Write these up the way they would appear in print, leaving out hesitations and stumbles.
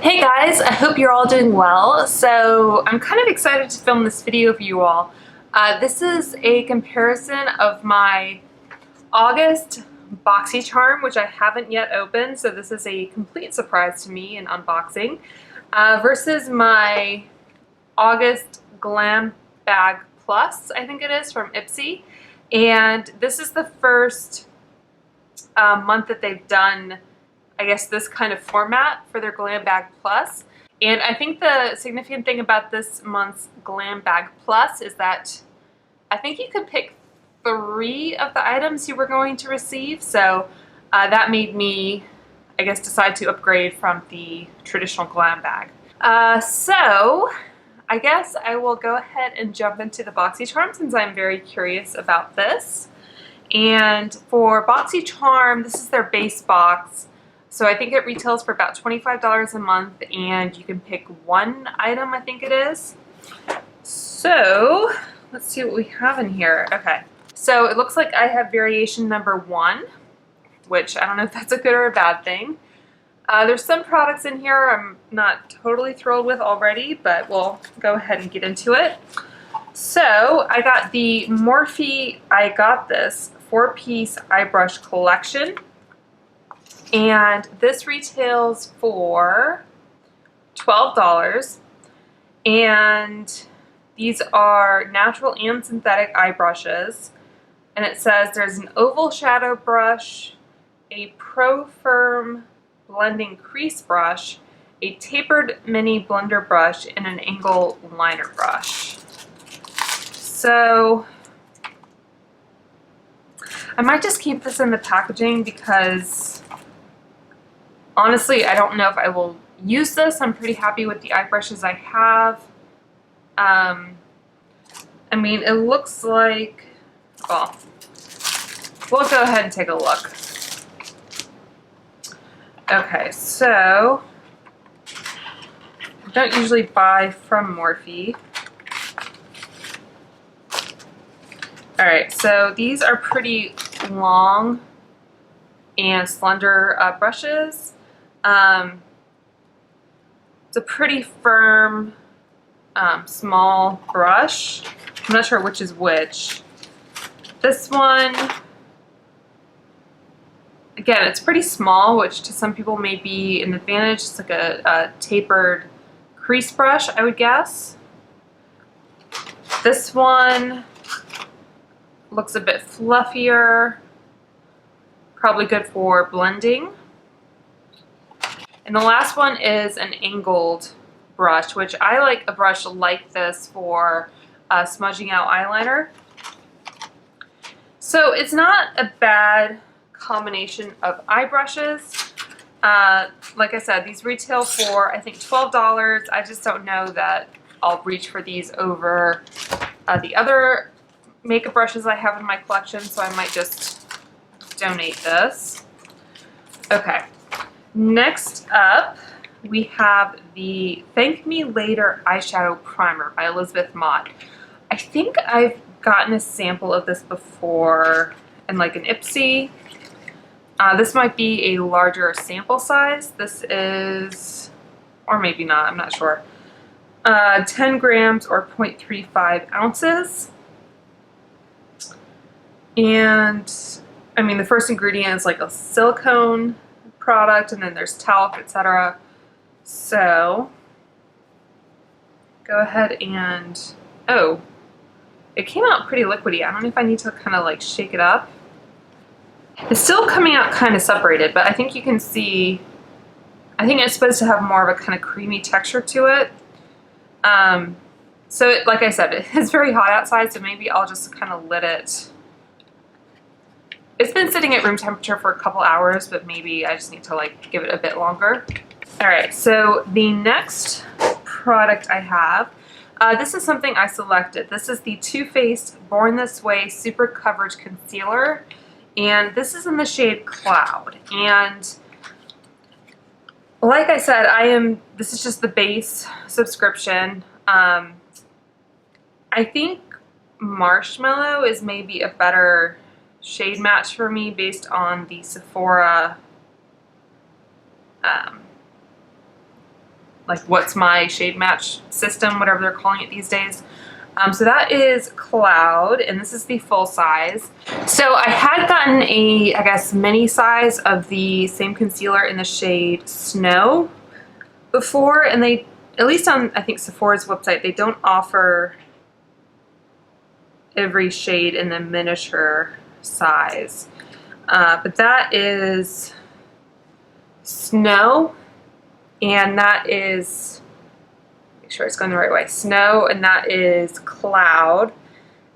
Hey guys, I hope you're all doing well. So I'm kind of excited to film this video for you all. This is a comparison of my August BoxyCharm, which I haven't yet opened, so this is a complete surprise to me in unboxing, versus my August Glam Bag Plus, I think it is, from Ipsy. And this is the first month that they've done, I guess, this kind of format for their Glam Bag Plus. And I think the significant thing about this month's Glam Bag Plus is that I think you could pick 3 of the items you were going to receive. So that made me, I guess, decide to upgrade from the traditional Glam Bag. So I guess I will go ahead and jump into the BoxyCharm since I'm very curious about this. And for BoxyCharm, this is their base box. So I think it retails for about $25 a month, and you can pick 1 item, I think it is. So let's see what we have in here. Okay, so it looks like I have variation number 1, which I don't know if that's a good or a bad thing. There's some products in here I'm not totally thrilled with already, but we'll go ahead and get into it. So I got the Morphe I Got This 4-piece eye brush collection. And this retails for $12, and these are natural and synthetic eye brushes. And it says there's an oval shadow brush, a pro firm blending crease brush, a tapered mini blender brush, and an angle liner brush. So I might just keep this in the packaging because honestly, I don't know if I will use this. I'm pretty happy with the eye brushes I have. I mean, it looks like, well, we'll go ahead and take a look. Okay, so I don't usually buy from Morphe. Alright, so these are pretty long and slender brushes. It's a pretty firm, small brush. I'm not sure which is which. This one, again, it's pretty small, which to some people may be an advantage. It's like a tapered crease brush, I would guess. This one looks a bit fluffier, probably good for blending. And the last one is an angled brush, which I like a brush like this for smudging out eyeliner. So it's not a bad combination of eye brushes. Like I said, these retail for, I think, $12. I just don't know that I'll reach for these over the other makeup brushes I have in my collection, so I might just donate this. Okay. Next up, we have the Thank Me Later Eyeshadow Primer by Elizabeth Mott. I think I've gotten a sample of this before in like an Ipsy. This might be a larger sample size. This is, or maybe not, I'm not sure, 10 grams or 0.35 ounces. And I mean, the first ingredient is like a silicone product, and then there's talc, etc. So go ahead and, oh, it came out pretty liquidy. I don't know if I need to kind of like shake it up. It's still coming out kind of separated, but I think you can see, I think it's supposed to have more of a kind of creamy texture to it. So like I said, it's very hot outside, so maybe I'll just kind of let it. It's been sitting at room temperature for a couple hours, but maybe I just need to like give it a bit longer. All right, so the next product I have, this is something I selected. This is the Too Faced Born This Way Super Coverage Concealer, and this is in the shade Cloud. And like I said, this is just the base subscription. I think Marshmallow is maybe a better shade match for me based on the Sephora like what's my shade match system, whatever they're calling it these days. So that is Cloud, and this is the full size. So I had gotten a, I guess, mini size of the same concealer in the shade Snow before, and they, at least on, I think, Sephora's website, they don't offer every shade in the miniature size. But that is Snow, and that is, make sure it's going the right way, Snow, and that is Cloud.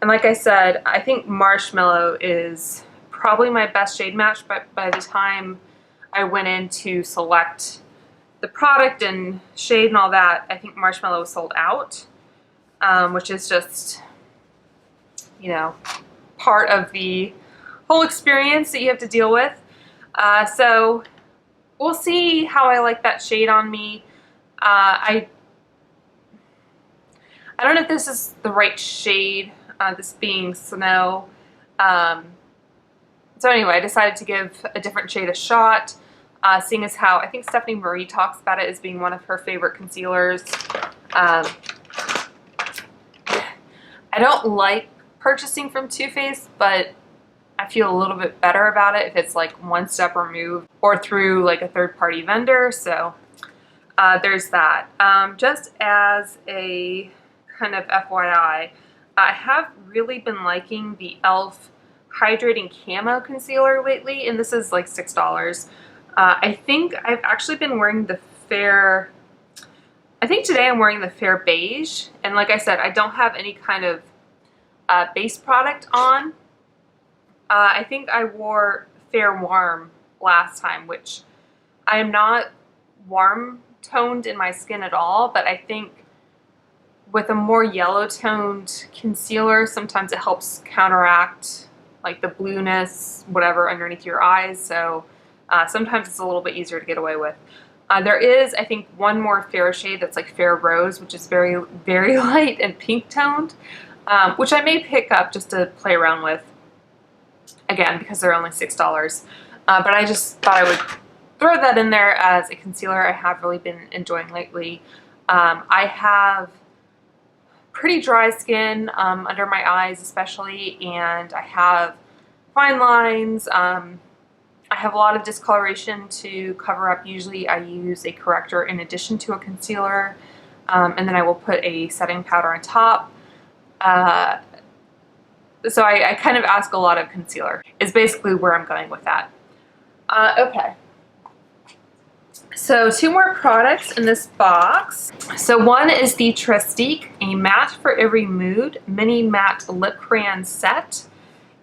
And like I said, I think Marshmallow is probably my best shade match, but by the time I went in to select the product and shade and all that, I think Marshmallow was sold out, which is just, you know, part of the whole experience that you have to deal with. So we'll see how I like that shade on me. I don't know if this is the right shade, this being Snow. So anyway, I decided to give a different shade a shot, seeing as how I think Stephanie Marie talks about it as being one of her favorite concealers. I don't like purchasing from Too Faced, but I feel a little bit better about it if it's like one step removed or through like a third-party vendor. So there's that. Just as a kind of FYI, I have really been liking the e.l.f. Hydrating Camo Concealer lately, and this is like $6. I think I've actually been wearing the fair, I think today I'm wearing the fair beige, and like I said, I don't have any kind of base product on. I think I wore Fair Warm last time, which I am not warm toned in my skin at all, but I think with a more yellow toned concealer, sometimes it helps counteract like the blueness, whatever, underneath your eyes. So sometimes it's a little bit easier to get away with. There is, I think, one more fair shade that's like Fair Rose, which is very, very light and pink toned, which I may pick up just to play around with, again, because they're only $6. But I just thought I would throw that in there as a concealer I have really been enjoying lately. I have pretty dry skin under my eyes especially, and I have fine lines. I have a lot of discoloration to cover up. Usually I use a corrector in addition to a concealer, and then I will put a setting powder on top. So I kind of ask a lot of concealer is basically where I'm going with that. Okay. So two more products in this box. So one is the Trustee, a matte for every mood mini matte lip crayon set.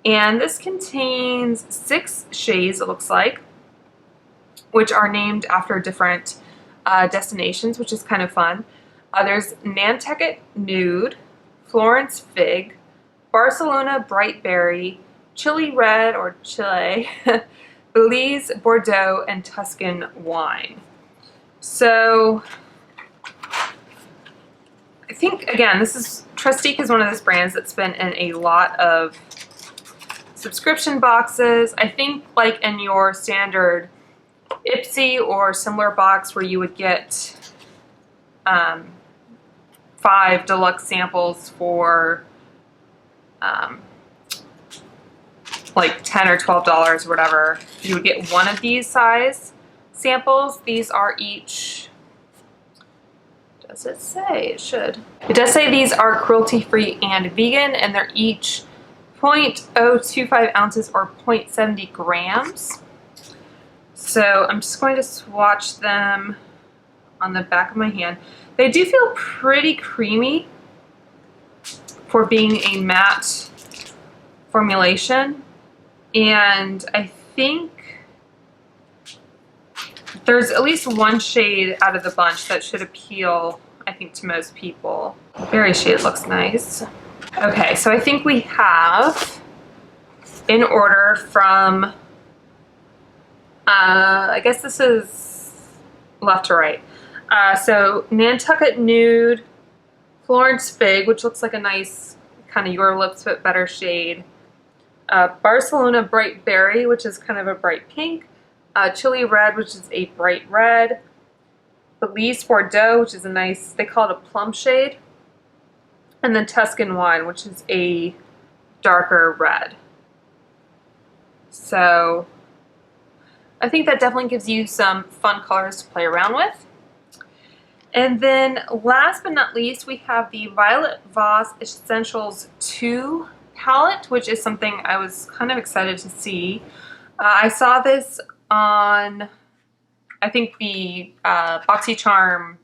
And this contains 6 shades, it looks like, which are named after different destinations, which is kind of fun. There's Nantucket Nude, Florence Fig, Barcelona Bright Berry, Chili Red or Chile, Belize Bordeaux, and Tuscan Wine. So I think, again, this is, Trustee is one of those brands that's been in a lot of subscription boxes. I think like in your standard Ipsy or similar box where you would get 5 deluxe samples for like $10 or $12 or whatever, you would get one of these size samples. These are each, does it say? It should. It does say these are cruelty-free and vegan, and they're each 0.025 ounces or 0.70 grams. So I'm just going to swatch them on the back of my hand. They do feel pretty creamy for being a matte formulation, and I think there's at least one shade out of the bunch that should appeal, I think, to most people. Berry shade looks nice. Okay, so I think we have, in order from, I guess this is left to right. So Nantucket Nude, Florence Fig, which looks like a nice kind of Your Lips But Better shade. Barcelona Bright Berry, which is kind of a bright pink. Chili Red, which is a bright red. Belize Bordeaux, which is a nice, they call it a plum shade. And then Tuscan Wine, which is a darker red. So I think that definitely gives you some fun colors to play around with. And then last but not least, we have the Violet Voss Essentials 2 palette, which is something I was kind of excited to see. I saw this on, I think the BoxyCharm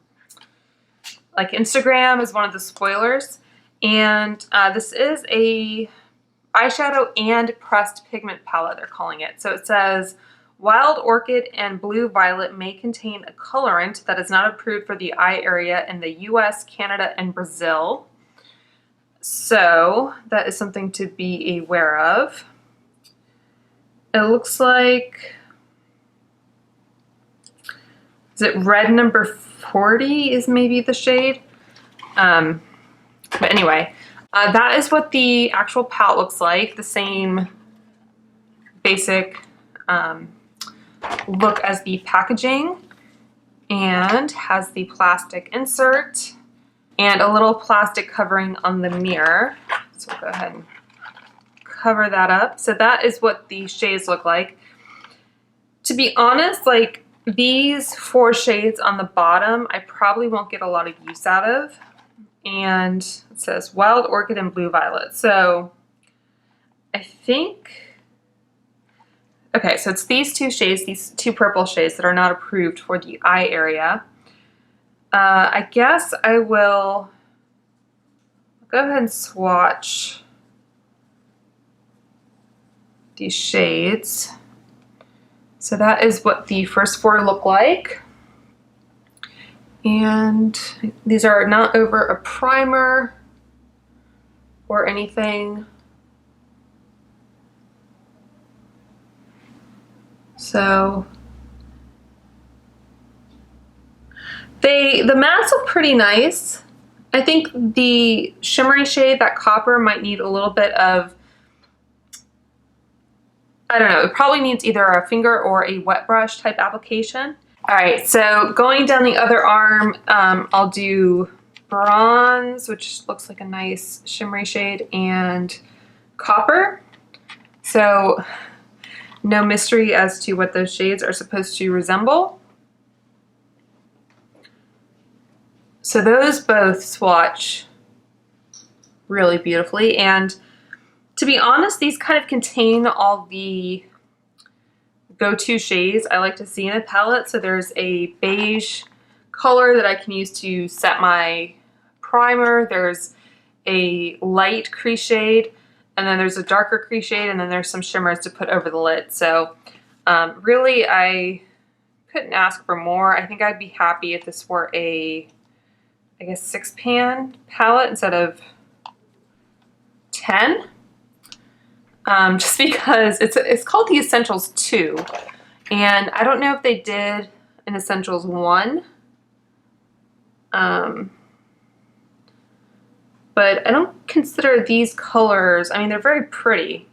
like Instagram is one of the spoilers. And this is a eyeshadow and pressed pigment palette, they're calling it. So it says, Wild Orchid and Blue Violet may contain a colorant that is not approved for the eye area in the US, Canada, and Brazil. So that is something to be aware of. It looks like, is it red number 40 is maybe the shade? But anyway, that is what the actual palette looks like. The same basic look as the packaging, and has the plastic insert and a little plastic covering on the mirror. So we'll go ahead and cover that up. So that is what the shades look like. To be honest, like these 4 shades on the bottom, I probably won't get a lot of use out of. And it says Wild Orchid and Blue Violet. So I think, okay, so it's these 2 shades, these 2 purple shades that are not approved for the eye area. I guess I will go ahead and swatch these shades. So that is what the first 4 look like. And these are not over a primer or anything. So the mattes look pretty nice. I think the shimmery shade, that copper, might need a little bit of, I don't know, it probably needs either a finger or a wet brush type application. All right, so going down the other arm, I'll do bronze, which looks like a nice shimmery shade, and copper. So no mystery as to what those shades are supposed to resemble. So those both swatch really beautifully, and to be honest, these kind of contain all the go-to shades I like to see in a palette. So there's a beige color that I can use to set my primer. There's a light crease shade, and then there's a darker crease shade, and then there's some shimmers to put over the lid. So really, I couldn't ask for more. I think I'd be happy if this were a, I guess, 6-pan palette instead of 10. Just because it's called the Essentials 2, and I don't know if they did an Essentials 1, but I don't consider these colors, I mean, they're very pretty.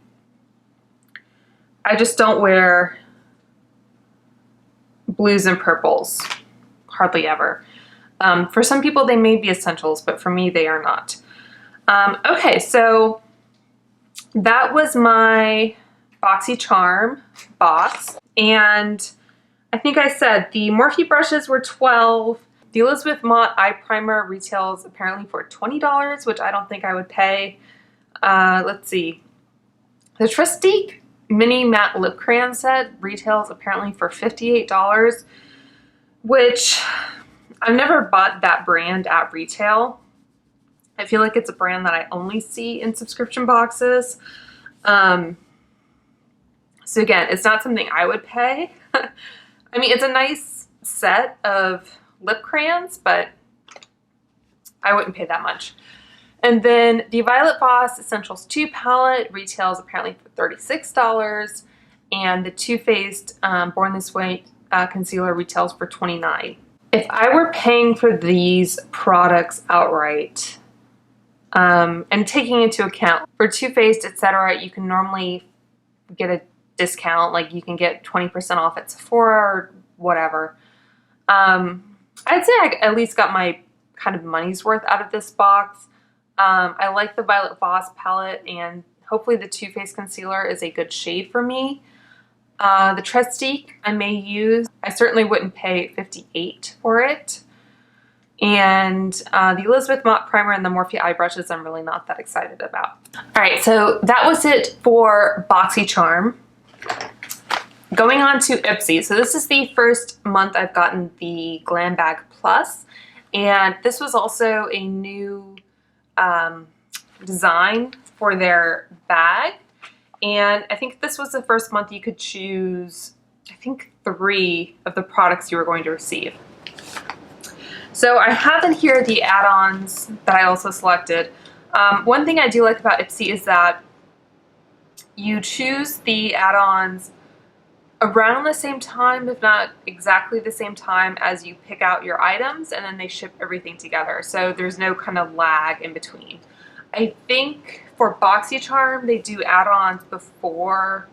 I just don't wear blues and purples, hardly ever. For some people they may be essentials, but for me they are not. Okay, so that was my BoxyCharm box, and I think I said the Morphe brushes were $12. The Elizabeth Mott eye primer retails apparently for $20, which I don't think I would pay. Let's see. The Trustee mini matte lip crayon set retails apparently for $58, which I've never bought that brand at retail. I feel like it's a brand that I only see in subscription boxes. So again, it's not something I would pay. I mean, it's a nice set of lip crayons, but I wouldn't pay that much. And then the Violet Voss Essentials 2 palette retails apparently for $36, and the Too Faced Born This Way concealer retails for $29. If I were paying for these products outright, and taking into account for Too Faced, etc., you can normally get a discount, like you can get 20% off at Sephora or whatever. I'd I'd say I at least got my kind of money's worth out of this box. I like the Violet Voss palette, and hopefully the Too Faced concealer is a good shade for me. The Trustee I may use. I certainly wouldn't pay $58 for it. And the Elizabeth Mott primer and the Morphe eye brushes I'm really not that excited about. Alright, so that was it for BoxyCharm. Going on to Ipsy. So this is the first month I've gotten the Glam Bag Plus. And this was also a new design for their bag. And I think this was the first month you could choose, I think, 3 of the products you were going to receive. So I have in here the add-ons that I also selected. One thing I do like about Ipsy is that you choose the add-ons around the same time, if not exactly the same time as you pick out your items, and then they ship everything together. So there's no kind of lag in between. I think for BoxyCharm, they do add-ons before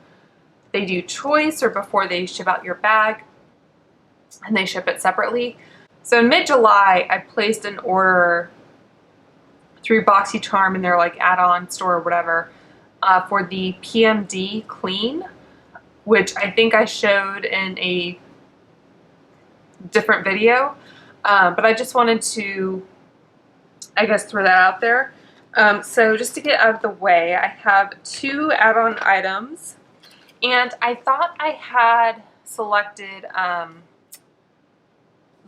they do choice or before they ship out your bag, and they ship it separately. So in mid-July, I placed an order through BoxyCharm in their like add-on store or whatever for the PMD Clean, which I think I showed in a different video, but I just wanted to, I guess, throw that out there. So just to get out of the way, I have 2 add-on items, and I thought I had selected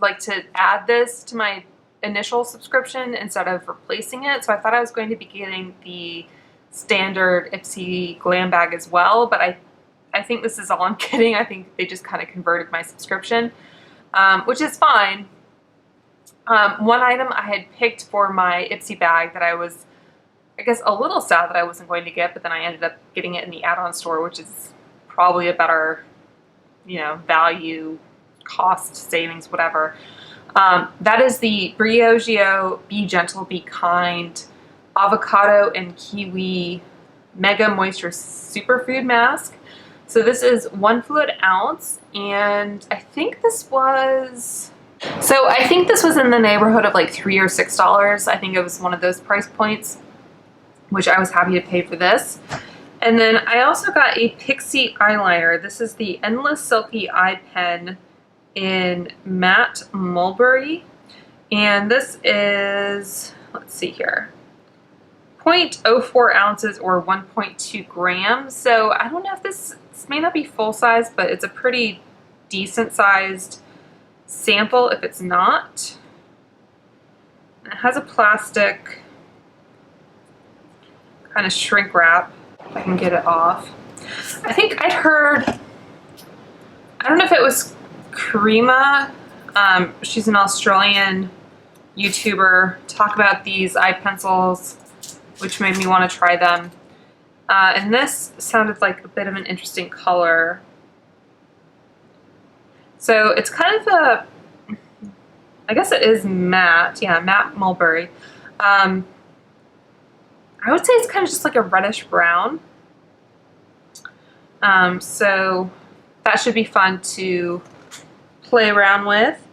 like to add this to my initial subscription instead of replacing it. So I thought I was going to be getting the standard Ipsy Glam Bag as well, but I think this is all I'm getting. I think they just kind of converted my subscription, which is fine. One item I had picked for my Ipsy bag that I was, I guess, a little sad that I wasn't going to get, but then I ended up getting it in the add-on store, which is probably a better, you know, value, cost savings, whatever. That is the Briogeo Be Gentle, Be Kind Avocado and Kiwi Mega Moisture Superfood Mask. So this is 1 fluid ounce, and I think this was in the neighborhood of like $3 or $6. I think it was one of those price points, which I was happy to pay for this. And then I also got a Pixie eyeliner. This is the Endless Silky Eye Pen in Matte Mulberry, and this is, let's see here, 0.04 ounces or 1.2 grams. So I don't know if this may not be full size, but it's a pretty decent sized sample if it's not. It has a plastic kind of shrink wrap, if I can get it off. I think I'd heard, I don't know if it was Karima, she's an Australian YouTuber, talk about these eye pencils, which made me want to try them. And this sounded like a bit of an interesting color. So it's kind of a, I guess it is matte, yeah, matte mulberry. I would say it's kind of just like a reddish brown. So that should be fun to play around with.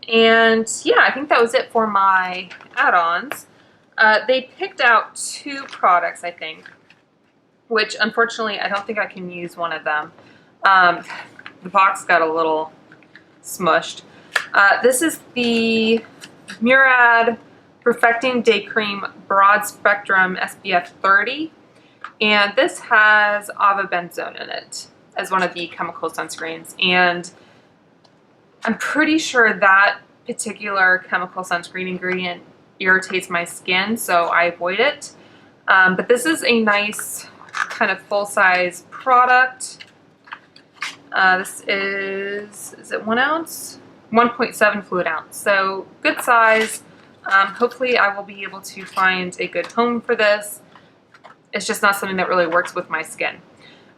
And yeah, I think that was it for my add-ons. They picked out 2 products, I think, which unfortunately I don't think I can use one of them. The box got a little smushed. This is the Murad Perfecting Day Cream Broad Spectrum SPF 30, and this has avobenzone in it as one of the chemical sunscreens, and I'm pretty sure that particular chemical sunscreen ingredient irritates my skin, so I avoid it. But this is a nice kind of full-size product. This is it 1 ounce? 1.7 fluid ounce, so good size. Hopefully I will be able to find a good home for this. It's just not something that really works with my skin.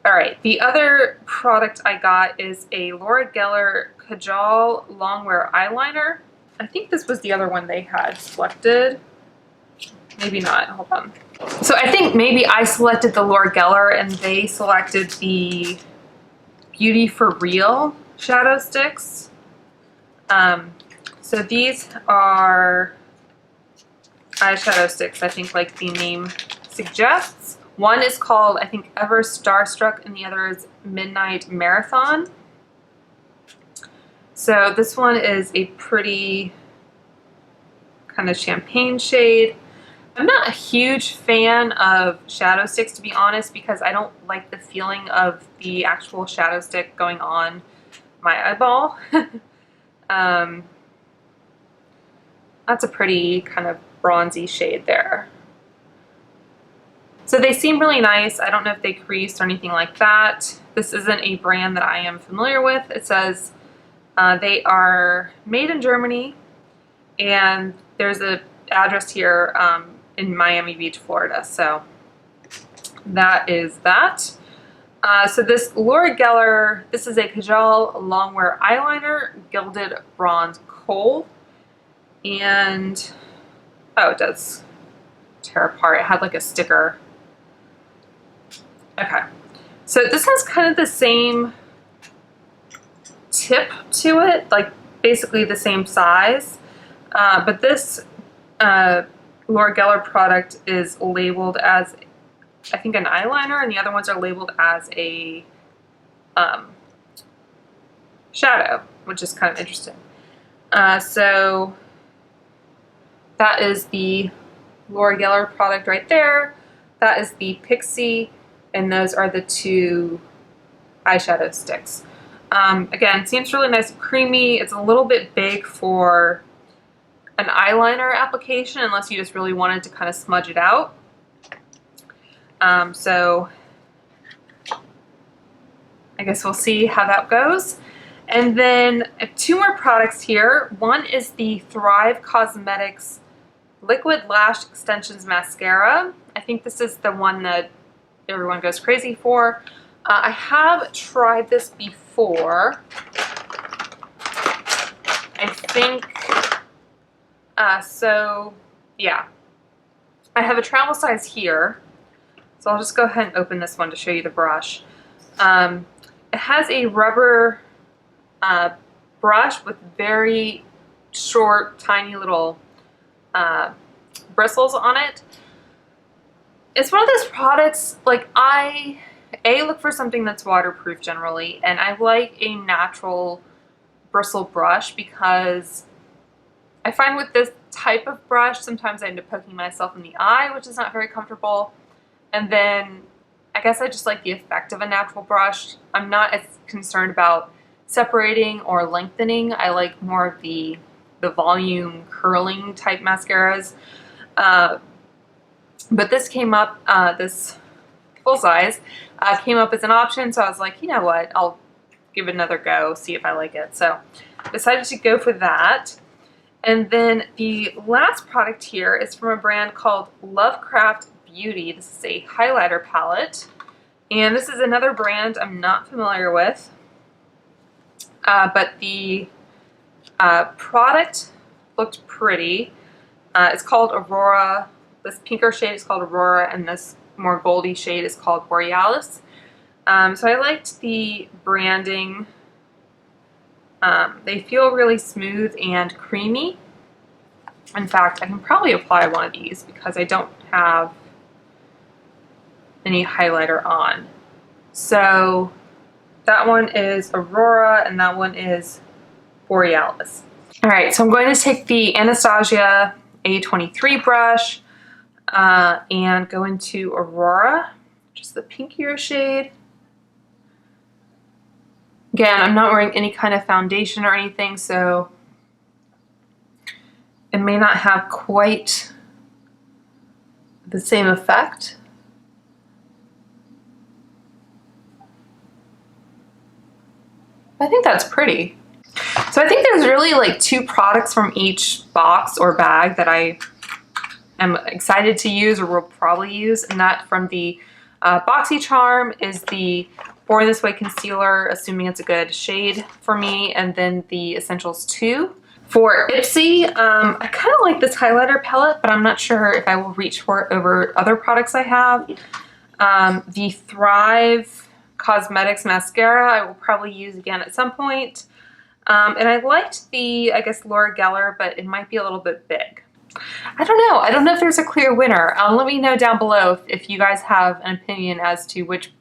Alright, the other product I got is a Laura Geller Kajal Longwear Eyeliner. I think this was the other one they had selected. Maybe not, hold on. So I think maybe I selected the Laura Geller and they selected the Beauty for Real Shadow Sticks. So these are eyeshadow sticks, I think, like the name suggests. One is called, I think, Ever Starstruck, and the other is Midnight Marathon. So this one is a pretty kind of champagne shade. I'm not a huge fan of shadow sticks, to be honest, because I don't like the feeling of the actual shadow stick going on my eyeball. That's a pretty kind of bronzy shade there. So they seem really nice. I don't know if they crease or anything like that. This isn't a brand that I am familiar with. It says they are made in Germany, and there's an address here in Miami Beach, Florida. So that is that. So this Laura Geller, this is a Kajal Longwear Eyeliner, Gilded Bronze Kohl. And, oh, it does tear apart. It had like a sticker. Okay. So this has kind of the same tip to it, like basically the same size. But this Laura Geller product is labeled as, I think, an eyeliner, and the other ones are labeled as a shadow, which is kind of interesting. So that is the Laura Geller product right there. That is the Pixie, and those are the two eyeshadow sticks. Again, seems really nice and creamy. It's a little bit big for an eyeliner application, unless you just really wanted to kind of smudge it out. So I guess we'll see how that goes. And then I have two more products here. One is the Thrive Cosmetics Liquid Lash Extensions Mascara. I think this is the one that everyone goes crazy for. I have tried this before. I think, so yeah. I have a travel size here. So I'll just go ahead and open this one to show you the brush. It has a rubber brush with very short, tiny little bristles on it. It's one of those products, like, I look for something that's waterproof generally, and I like a natural bristle brush because I find with this type of brush, sometimes I end up poking myself in the eye, which is not very comfortable. And then I guess I just like the effect of a natural brush. I'm not as concerned about separating or lengthening. I like more of the volume curling type mascaras. But this came up, this full size, came up as an option, so I was like, you know what, I'll give it another go, see if I like it. So decided to go for that. And then the last product here is from a brand called Lovecraft Beauty. This is a highlighter palette, and this is another brand I'm not familiar with, but the product looked pretty. It's called Aurora. This pinker shade is called Aurora, and this more goldy shade is called Borealis. So I liked the branding. They feel really smooth and creamy. In fact, I can probably apply one of these because I don't have any highlighter on. So that one is Aurora and that one is Borealis. All right, so I'm going to take the Anastasia A23 brush and go into Aurora, just the pinkier shade. Again, I'm not wearing any kind of foundation or anything, so it may not have quite the same effect. I think that's pretty. So I think there's really like two products from each box or bag that I am excited to use or will probably use, and that from the BoxyCharm is the Born This Way concealer, assuming it's a good shade for me, and then the Essentials 2. For Ipsy, I kind of like this highlighter palette, but I'm not sure if I will reach for it over other products I have. The Thrive Cosmetics mascara I will probably use again at some point. And I liked the, I guess, Laura Geller, but it might be a little bit big. I don't know. I don't know if there's a clear winner. Let me know down below if you guys have an opinion as to which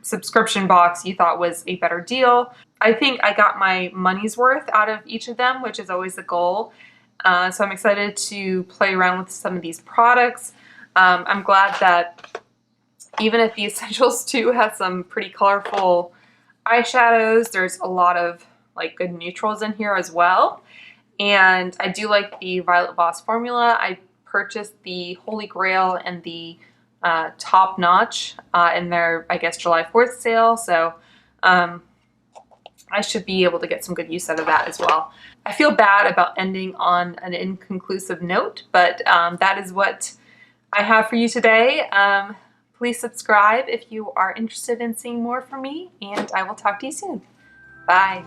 subscription box you thought was a better deal. I think I got my money's worth out of each of them, which is always the goal. So I'm excited to play around with some of these products. I'm glad that even if the Essentials 2 has some pretty colorful eyeshadows, there's a lot of like good neutrals in here as well. And I do like the Violet Voss formula. I purchased the Holy Grail and the Top Notch in their, I guess, July 4th sale. So I should be able to get some good use out of that as well. I feel bad about ending on an inconclusive note, but that is what I have for you today. Please subscribe if you are interested in seeing more from me, and I will talk to you soon. Bye.